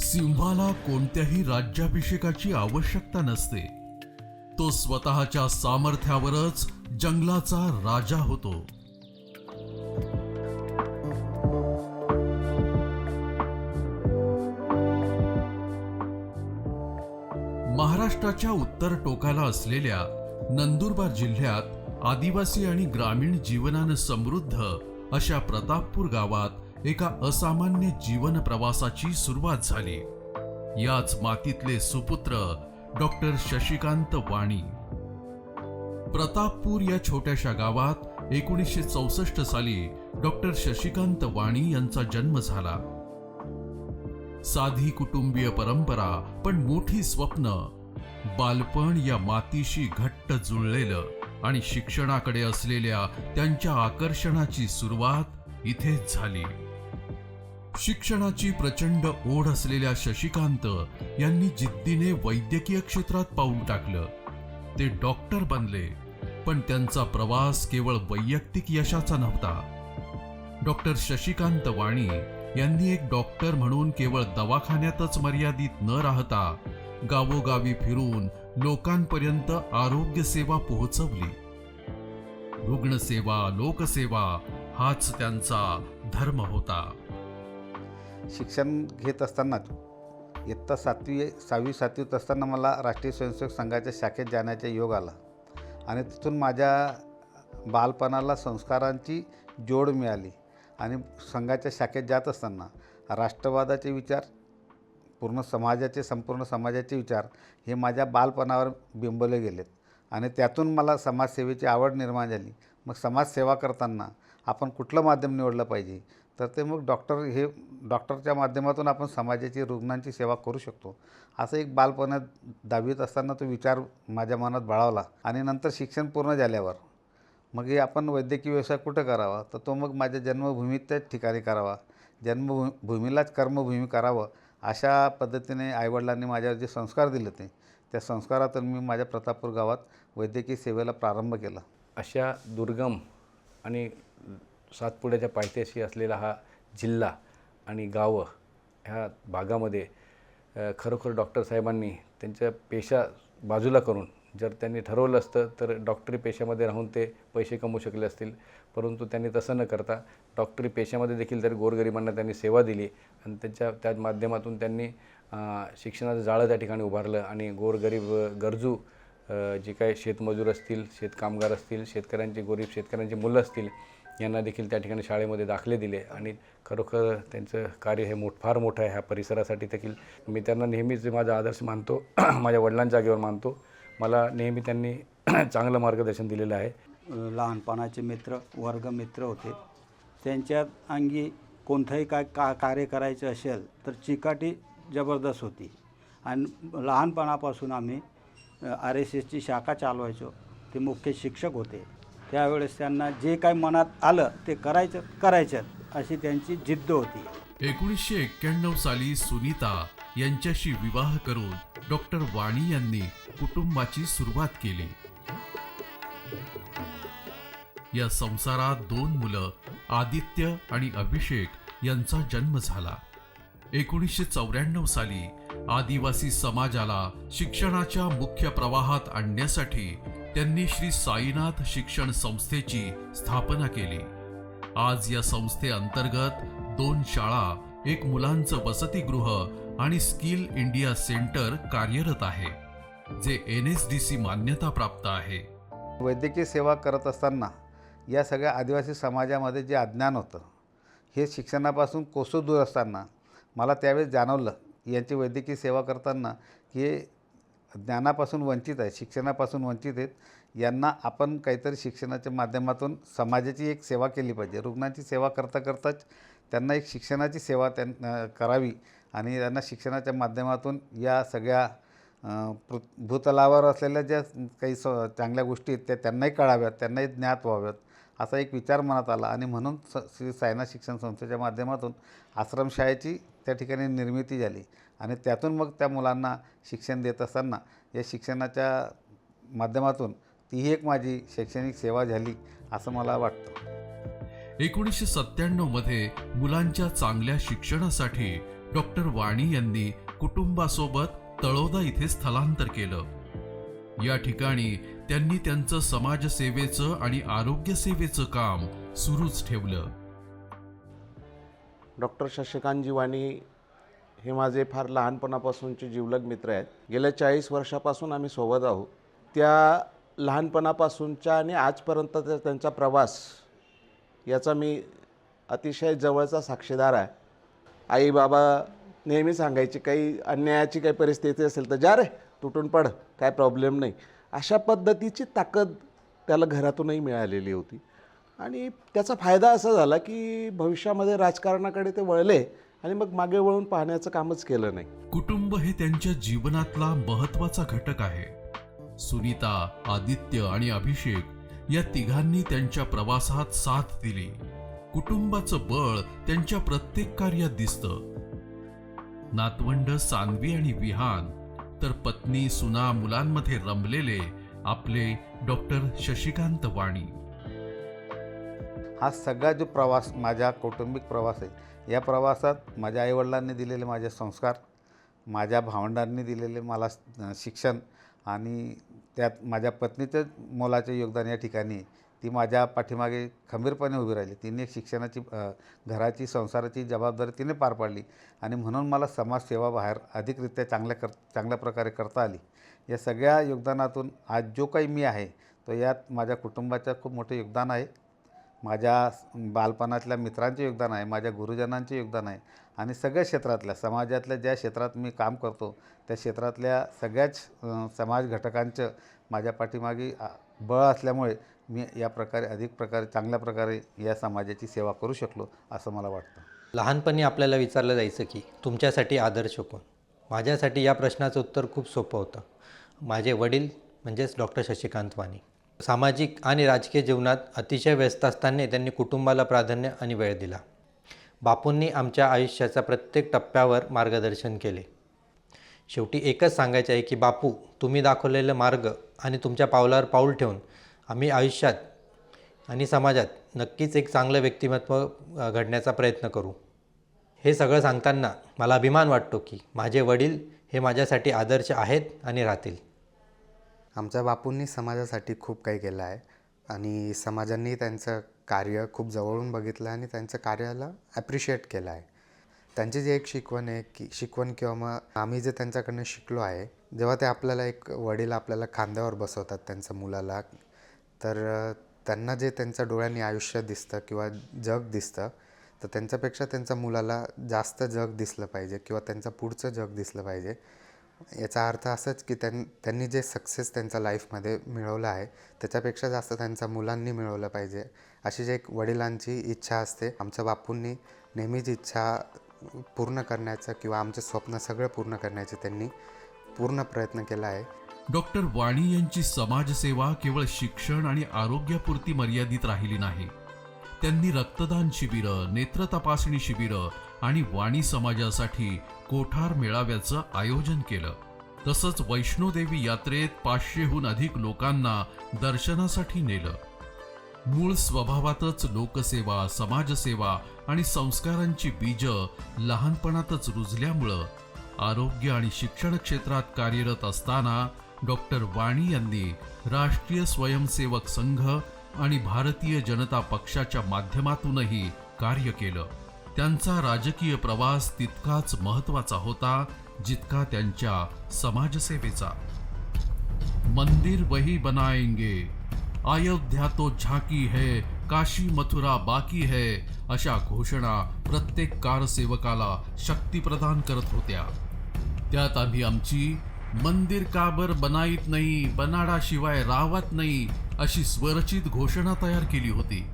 सिंहाला कोणत्याही राज्याभिषेकाची आवश्यकता नसते. तो स्वतःच्या सामर्थ्यावरच जंगलाचा राजा होतो. महाराष्ट्राच्या उत्तर टोकाला असलेल्या नंदुरबार जिल्ह्यात आदिवासी आणि ग्रामीण जीवनानं समृद्ध अशा प्रतापपूर गावात एका असामान्य जीवन प्रवासाची सुरुवात झाली. याच मातीतले सुपुत्र डॉक्टर शशिकांत वाणी. प्रतापपूर या छोट्याशा गावात 1964 साली डॉक्टर शशिकांत वाणी यांचा जन्म झाला. साधी कुटुंबीय परंपरा पण मोठी स्वप्न, बालपण या मातीशी घट्ट जुळलेलं आणि शिक्षणाकडे असलेल्या त्यांच्या आकर्षणाची सुरुवात इथेच झाली. शिक्षणाची प्रचंड ओढ असलेल्या शशिकांत यांनी जिद्दीने वैद्यकीय क्षेत्रात पाऊल टाकलं. ते डॉक्टर बनले, पण त्यांचा प्रवास केवळ वैयक्तिक यशाचा नव्हता. डॉक्टर शशिकांत वाणी यांनी एक डॉक्टर म्हणून केवळ दवाखान्यातच मर्यादित न राहता गावोगावी फिरून लोकांपर्यंत आरोग्य सेवा पोहोचवली. रुग्णसेवा, लोकसेवा हाच त्यांचा धर्म होता. शिक्षण घेत असताना इयत्ता 6वी-7वीत असताना मला राष्ट्रीय स्वयंसेवक संघाच्या शाखेत जाण्याचा योग आला आणि तिथून माझ्या बालपणाला संस्कारांची जोड मिळाली. आणि संघाच्या शाखेत जात असताना राष्ट्रवादाचे विचार, संपूर्ण समाजाचे विचार हे माझ्या बालपणावर बिंबवले गेलेत आणि त्यातून मला समाजसेवेची आवड निर्माण झाली. मग समाजसेवा करताना आपण कुठलं माध्यम निवडलं पाहिजे, तर ते मग डॉक्टरच्या माध्यमातून आपण समाजाची, रुग्णांची सेवा करू शकतो, असं एक बालपणात 10वीत असताना तो विचार माझ्या मनात बाळगला. आणि नंतर शिक्षण पूर्ण झाल्यावर मग हे आपण वैद्यकीय व्यवसाय कुठं करावा, तर तो मग माझ्या जन्मभूमीत त्याच ठिकाणी करावा, जन्मभूमीलाच कर्मभूमी करावं, अशा पद्धतीने आईवडिलांनी माझ्यावर जे संस्कार दिले त्या संस्कारातून मी माझ्या प्रतापपूर गावात वैद्यकीय सेवेला प्रारंभ केला. अशा दुर्गम आणि सातपुड्याच्या पायथ्याशी असलेला हा जिल्हा आणि गावं ह्या भागामध्ये खरोखर डॉक्टर साहेबांनी त्यांच्या पेशा बाजूला करून, जर त्यांनी ठरवलं असतं तर डॉक्टरी पेशामध्ये राहून ते पैसे कमवू शकले असतील, परंतु त्यांनी तसं न करता डॉक्टरी पेशामध्ये देखील तरी गोरगरिबांना त्यांनी सेवा दिली आणि त्या माध्यमातून त्यांनी शिक्षणाचं जाळं त्या ठिकाणी उभारलं आणि गोरगरीब गरजू जे काही शेतमजूर असतील, शेतकामगार असतील, गरीब शेतकऱ्यांची मुलं असतील, यांना देखील त्या ठिकाणी शाळेमध्ये दाखले दिले आणि खरोखर त्यांचं कार्य हे फार मोठं आहे. ह्या परिसरासाठी देखील मी त्यांना नेहमीच माझा आदर्श मानतो, माझ्या वडिलांच्या जागेवर मानतो. मला नेहमी त्यांनी चांगलं मार्गदर्शन दिलेलं आहे. लहानपणाचे मित्र, वर्गमित्र होते. त्यांच्या अंगी कोणतंही कार्य करायचं असेल तर चिकाटी जबरदस्त होती आणि लहानपणापासून आम्ही RSSची शाखा चालवायचो. ते मुख्य शिक्षक होते. त्यावेळेस त्यांना जे काही मनात आलं ते करायचं अशी त्यांची जिद्द होती. 1991 साली सुनीता यांच्याशी विवाह करून डॉक्टर वाणी यांनी कुटुंबाची सुरुवात केली. या संसारात 2 मुलं, आदित्य आणि अभिषेक यांचा जन्म झाला. 1994 साली आदिवासी समाजाला शिक्षणाच्या मुख्य प्रवाहात आणण्यासाठी त्यांनी श्री साईनाथ शिक्षण संस्थेची स्थापना केली. आज या संस्थेअंतर्गत 2 शाळा, 1 मुलांचं वसतिगृह आणि स्किल इंडिया सेंटर कार्यरत आहे, जे NSDC मान्यता प्राप्त आहे. वैद्यकीय सेवा करत असताना या सगळ्या आदिवासी समाजामध्ये जे अज्ञान होतं हे शिक्षणापासून कोसो दूर असताना मला त्यावेळेस जाणवलं, यांची वैद्यकीय सेवा करताना हे ज्ञानापासून वंचित आहे, शिक्षणापासून वंचित आहेत. यांना आपण काहीतरी शिक्षणाच्या माध्यमातून समाजाची एक सेवा केली पाहिजे. रुग्णांची सेवा करताच त्यांना एक शिक्षणाची सेवा करावी आणि त्यांना शिक्षणाच्या माध्यमातून या सगळ्या भूतलावर असलेल्या ज्या काही चांगल्या गोष्टी आहेत त्या त्यांनाही कळाव्यात, त्यांनाही ज्ञात व्हाव्यात, असा एक विचार मनात आला. आणि म्हणून श्री साईनाथ शिक्षण संस्थेच्या माध्यमातून आश्रमशाळेची त्या ठिकाणी निर्मिती झाली आणि त्यातून मग त्या मुलांना शिक्षण देत असताना या शिक्षणाच्या माध्यमातून तीही एक माझी शैक्षणिक सेवा झाली असं मला वाटतं. 1997 मध्ये मुलांच्या चांगल्या शिक्षणासाठी डॉक्टर वाणी यांनी कुटुंबासोबत तळोदा इथे स्थलांतर केलं. या ठिकाणी त्यांनी त्यांचं समाजसेवेचं आणि आरोग्य सेवेचं काम सुरूच ठेवलं. डॉक्टर शशिकांतजी वाणी हे माझे फार लहानपणापासूनचे जिवलग मित्र आहेत. गेल्या 40 वर्षापासून आम्ही सोबत आहोत. त्या लहानपणापासूनच्या आणि आजपर्यंतचा त्यांचा प्रवास याचा मी अतिशय जवळचा साक्षीदार आहे. आई बाबा नेहमी सांगायची, काही अन्यायाची काही परिस्थिती असेल तर जा रे तुटून पड, काय प्रॉब्लेम नाही, अशा पद्धतीची ताकद त्याला घरातूनही मिळालेली होती. आणि त्याचा फायदा असा झाला की भविष्यामध्ये राजकारणाकडे ते वळले आणि मग मागे वळून पाहण्याचं कामच केलं नाही. कुटुंब हे त्यांच्या जीवनातला महत्वाचा घटक आहे. सुनीता, आदित्य आणि अभिषेक या तिघांनी त्यांच्या प्रवासात साथ दिली. कुटुंबाचं बळ त्यांच्या प्रत्येक कार्यात दिसतं. नातवंड सान्वी आणि विहान, तर पत्नी, सुना, मुलांमध्ये रमलेले आपले डॉक्टर शशिकांत वाणी. हा सगळा जो प्रवास माझा कौटुंबिक प्रवास आहे, या प्रवासात माझ्या आईवडिलांनी दिलेले माझे संस्कार, माझ्या भावंडांनी दिलेले मला शिक्षण आणि त्यात माझ्या पत्नीचं मोलाचे योगदान या ठिकाणी. ती माझ्या पाठीमागे खंबीरपणे उभी राहिली. तिने शिक्षणाची, घराची, संसाराची जबाबदारी तिने पार पाडली आणि म्हणून मला समाजसेवा बाहेर अधिकरित्या चांगल्या प्रकारे करता आली. या सगळ्या योगदानातून आज जो काही मी आहे तो यात माझ्या कुटुंबाचं खूप मोठं योगदान आहे. माझ्या बालपणातल्या मित्रांचे योगदान आहे, माझ्या गुरुजनांचे योगदान आहे आणि सगळ्या क्षेत्रातल्या, समाजातल्या ज्या क्षेत्रात मी काम करतो त्या क्षेत्रातल्या सगळ्याच समाज घटकांचं माझ्या पाठीमागे बळ असल्यामुळे मी या प्रकारे चांगल्या प्रकारे या समाजाची सेवा करू शकलो असं मला वाटतं. लहानपणी आपल्याला विचारलं जायचं की तुमच्यासाठी आदर्श कोण? माझ्यासाठी या प्रश्नाचं उत्तर खूप सोपं होतं. माझे वडील म्हणजेच डॉक्टर शशिकांत वाणी. सामाजिक आणि राजकीय जीवनात अतिशय व्यस्त असताना त्यांनी कुटुंबाला प्राधान्य आणि वेळ दिला. बापूंनी आमच्या आयुष्याच्या प्रत्येक टप्प्यावर मार्गदर्शन केले. शेवटी एकच सांगायचं आहे की बापू, तुम्ही दाखवलेले मार्ग आणि तुमच्या पावलावर पाऊल ठेवून आम्ही आयुष्यात आणि समाजात नक्कीच एक चांगलं व्यक्तिमत्व घडण्याचा प्रयत्न करू. हे सगळं सांगताना मला अभिमान वाटतो की माझे वडील हे माझ्यासाठी आदर्श आहेत आणि राहतील. आमच्या बापूंनी समाजासाठी खूप काही केलं आहे आणि समाजांनी त्यांचं कार्य खूप जवळून बघितलं आणि त्यांचं कार्याला ॲप्रिशिएट केलं आहे. त्यांची जी एक शिकवण आहे की किंवा मग आम्ही जे त्यांच्याकडनं शिकलो आहे, जेव्हा ते आपल्याला एक वडील आपल्याला खांद्यावर बसवतात त्यांच्या मुलाला, तर त्यांना जे त्यांच्या डोळ्यांनी आयुष्य दिसतं किंवा जग दिसतं, तर त्यांच्यापेक्षा त्यांच्या मुलाला जास्त जग दिसलं पाहिजे किंवा त्यांचं पुढचं जग दिसलं पाहिजे. याचा अर्थ असंच की त्यांनी जे सक्सेस त्यांच्या लाईफमध्ये मिळवलं आहे त्याच्यापेक्षा जास्त त्यांच्या मुलांनी मिळवलं पाहिजे, अशी जी एक वडिलांची इच्छा असते. आमच्या बापूंनी नेहमीच इच्छा पूर्ण करण्याचं किंवा आमचे स्वप्न सगळं पूर्ण करण्याचे त्यांनी पूर्ण प्रयत्न केला आहे. डॉक्टर वाणी यांची समाजसेवा केवळ शिक्षण आणि आरोग्यापुरती मर्यादित राहिली नाही. त्यांनी रक्तदान शिबिरं, नेत्र तपासणी शिबिरं आणि वाणी समाजासाठी कोठार मेळाव्याचं आयोजन केलं. तसंच वैष्णोदेवी यात्रेत 500हून अधिक लोकांना दर्शनासाठी नेलं. मूळ स्वभावातच लोकसेवा, समाजसेवा आणि संस्कारांची बीजं लहानपणातच रुजल्यामुळं आरोग्य आणि शिक्षण क्षेत्रात कार्यरत असताना डॉक्टर वाणी यांनी राष्ट्रीय स्वयंसेवक संघ आणि भारतीय जनता पक्षाच्या माध्यमातूनही कार्य केलं. त्यांचा राजकीय प्रवास तितकाच महत्त्वाचा होता जितका त्यांच्या समाजसेवेचा. मंदिर वही बनाएंगे, अयोध्या तो झाकी है, काशी मथुरा बाकी है, अशा घोषणा प्रत्येक कारसेवकाला शक्ती प्रदान करत होत्या. त्यात आम्ही आमची मंदिर काबर बनाईत नाही, बनाडाशिवाय राहत नाही अशी स्वरचित घोषणा तयार केली होती.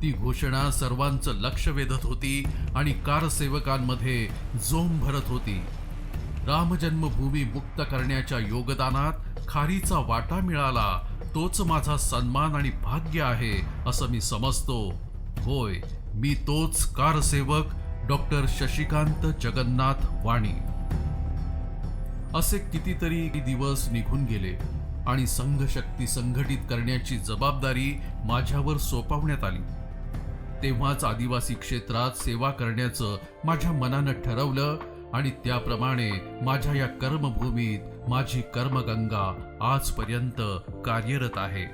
ती घोषणा सर्वांचं लक्ष वेधत होती आणि कारसेवकांमध्ये जोम भरत होती. रामजन्मभूमी मुक्त करण्याच्या योगदानात खारीचा वाटा मिळाला तोच माझा सन्मान आणि भाग्य आहे असं मी समजतो. होय, मी तोच कारसेवक डॉक्टर शशिकांत जगन्नाथ वाणी. असे कितीतरी दिवस निघून गेले आणि संघशक्ती संघटित करण्याची जबाबदारी माझ्यावर सोपवण्यात आली. तेव्हाच आदिवासी क्षेत्रात सेवा करण्याचं माझ्या मनानं ठरवलं आणि त्याप्रमाणे माझ्या या कर्मभूमीत माझी कर्मगंगा आजपर्यंत कार्यरत आहे.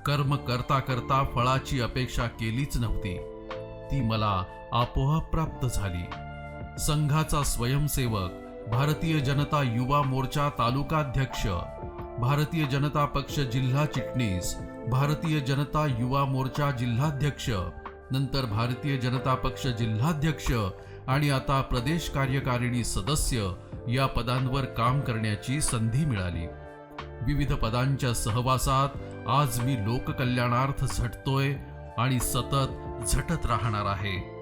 कर्म करता करता फळाची अपेक्षा केलीच नव्हती, ती मला आपोआप प्राप्त झाली. संघाचा स्वयंसेवक, भारतीय जनता युवा मोर्चा तालुकाध्यक्ष, भारतीय जनता पक्ष जिल्हा चिटणीस, भारतीय जनता युवा मोर्चा जिल्हाध्यक्ष, नंतर भारतीय जनता पक्ष जिल्हाध्यक्ष आणि आता प्रदेश कार्यकारिणी सदस्य या पदांवर काम करण्याची संधी मिळाली. विविध पदांच्या सहवासात आज मी लोककल्याणार्थ झटतोय आणि सतत झटत राहणार आहे.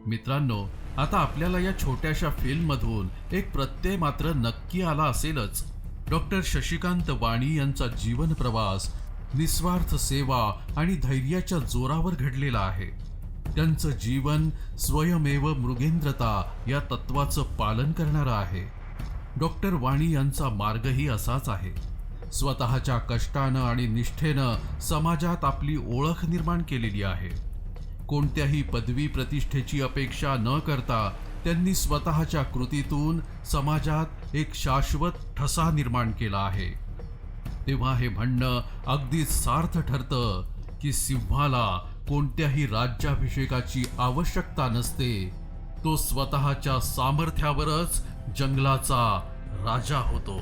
मित्रांनो, आता आपल्याला या छोट्याशा फिल्ममधून एक प्रत्यय मात्र नक्की आला असेलच. डॉक्टर शशिकांत वाणी यांचा जीवन प्रवास निस्वार्थ सेवा आणि धैर्याच्या जोरावर घडलेला आहे. त्यांचं जीवन स्वयमेव मृगेंद्रता या तत्वाचं पालन करणारं आहे. डॉक्टर वाणी यांचा मार्गही असाच आहे. स्वतःच्या कष्टानं आणि निष्ठेनं समाजात आपली ओळख निर्माण केलेली आहे. कोणत्याही पदवी प्रतिष्ठेची अपेक्षा न करता त्यांनी स्वतःच्या कृतीतून समाजात एक शाश्वत ठसा निर्माण केला आहे. तेव्हा हे म्हणणं अगदीच सार्थ ठरतं की सिंहाला कोणत्याही राज्याभिषेकाची आवश्यकता नसते, तो स्वतःच्या सामर्थ्यावरच जंगलाचा राजा होतो.